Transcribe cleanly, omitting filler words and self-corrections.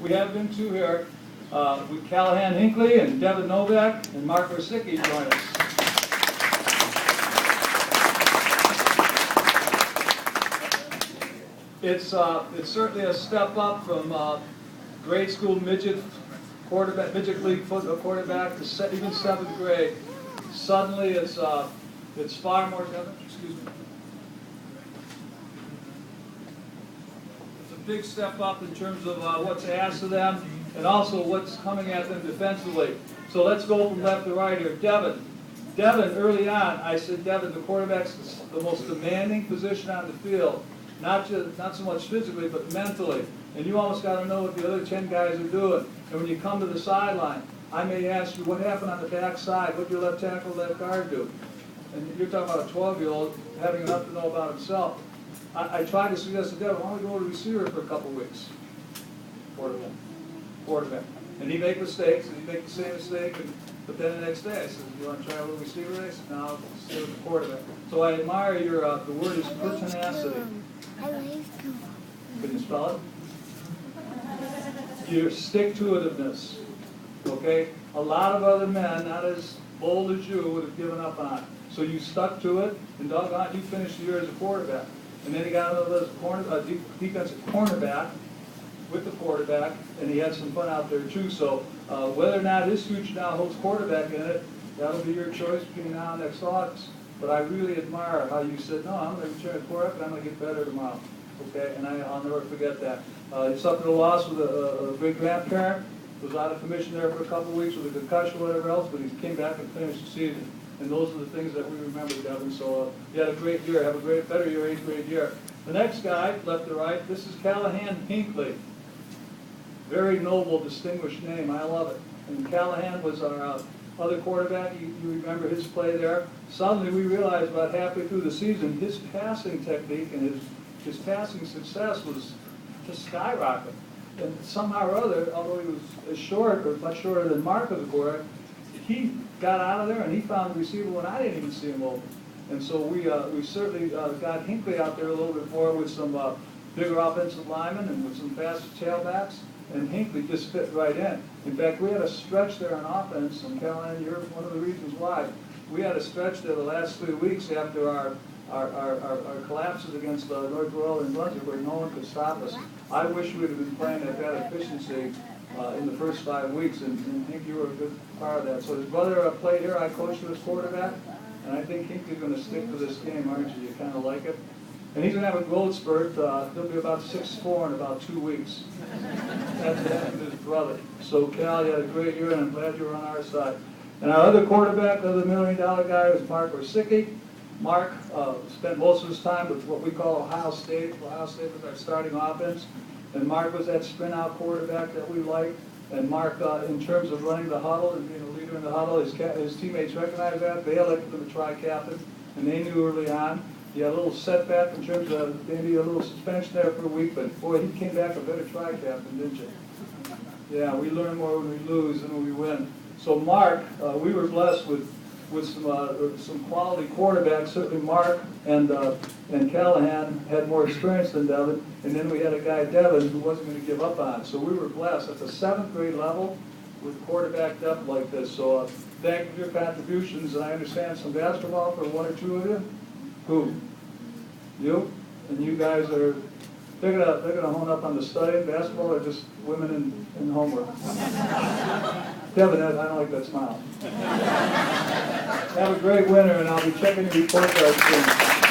We have been to here with Callahan Hinckley and Devin Novak and Mark Rosicki join us. It's certainly a step up from grade school midget quarterback, midget league football quarterback to even seventh grade. Suddenly, it's far more. Excuse me. It's a big step up in terms of what's asked of them and also what's coming at them defensively. So let's go from left to right here. Devin, early on, I said, Devin, the quarterback's the most demanding position on the field. Not so much physically, but mentally. And you almost got to know what the other 10 guys are doing. And when you come to the sideline, I may ask you, what happened on the back side? What did your left tackle, left guard do? And you're talking about a 12-year-old having enough to know about himself. I tried to suggest to Devin, why don't we go to receiver for a couple weeks? Quarterback. And he'd make mistakes, and he'd make the same mistake, but then the next day I said, you want to try a little receiver race? No, I'll stay with the quarterback. So I admire your, the word is pertinacity. Can you spell it? Your stick-to-itiveness. Okay? A lot of other men, not as bold as you, would have given up on it. So you stuck to it, and doggone, you finished the year as a quarterback. And then he got another defensive cornerback with the quarterback, and he had some fun out there too. So whether or not his future now holds quarterback in it, that'll be your choice between now and next August. But I really admire how you said, no, I'm going to return to quarterback, and I'm going to get better tomorrow. Okay, and I'll never forget that. He suffered a loss with a great-grandparent, was out of commission there for a couple of weeks with a concussion or whatever else, but he came back and finished the season. And those are the things that we remember, Devin. So you had a great year, have a better year, 8th grade year. The next guy, left to right, this is Callahan Hinckley. Very noble, distinguished name. I love it. And Callahan was our other quarterback. You remember his play there. Suddenly we realized about halfway through the season, his passing technique and his passing success was just skyrocketing. And somehow or other, although he was short, or much shorter than Mark as a quarterback, he got out of there and he found the receiver when I didn't even see him open. And so we certainly got Hinckley out there a little bit more with some bigger offensive linemen and with some faster tailbacks. And Hinckley just fit right in. In fact, we had a stretch there on offense, and Callahan, you're one of the reasons why. We had a stretch there the last 3 weeks after our collapses against North Royal and Brunswick where no one could stop us. I wish we would have been playing at that efficiency in the first 5 weeks, and I think you were a good part of that. So his brother played here, I coached him as quarterback, and I think Hinckley's going to stick to this game, aren't you? You kind of like it? And he's going to have a growth spurt. He'll be about 6'4" in about 2 weeks. That's his brother. So Cal, you had a great year, and I'm glad you were on our side. And our other quarterback, the $1 million guy, was Mark Rosicki. Mark spent most of his time with what we call Ohio State. Ohio State was our starting offense. And Mark was that spin-out quarterback that we liked. And Mark, in terms of running the huddle and being a leader in the huddle, his teammates recognized that. They elected him a tri-captain, and they knew early on. He had a little setback in terms of maybe a little suspension there for a week, but boy, he came back a better tri-captain, didn't you? Yeah, we learn more when we lose than when we win. So Mark, we were blessed with some quality quarterbacks. Certainly Mark and Callahan had more experience than Devin, and then we had a guy, Devin, who wasn't going to give up on it. So we were blessed at the 7th grade level with quarterback depth like this. So thank you for your contributions, and I understand some basketball for 1 or 2 of you. Who? You? And you guys are, they're gonna hone up on the studying basketball or just women and homework? Devin, I don't like that smile. Have a great winter, and I'll be checking your report cards soon.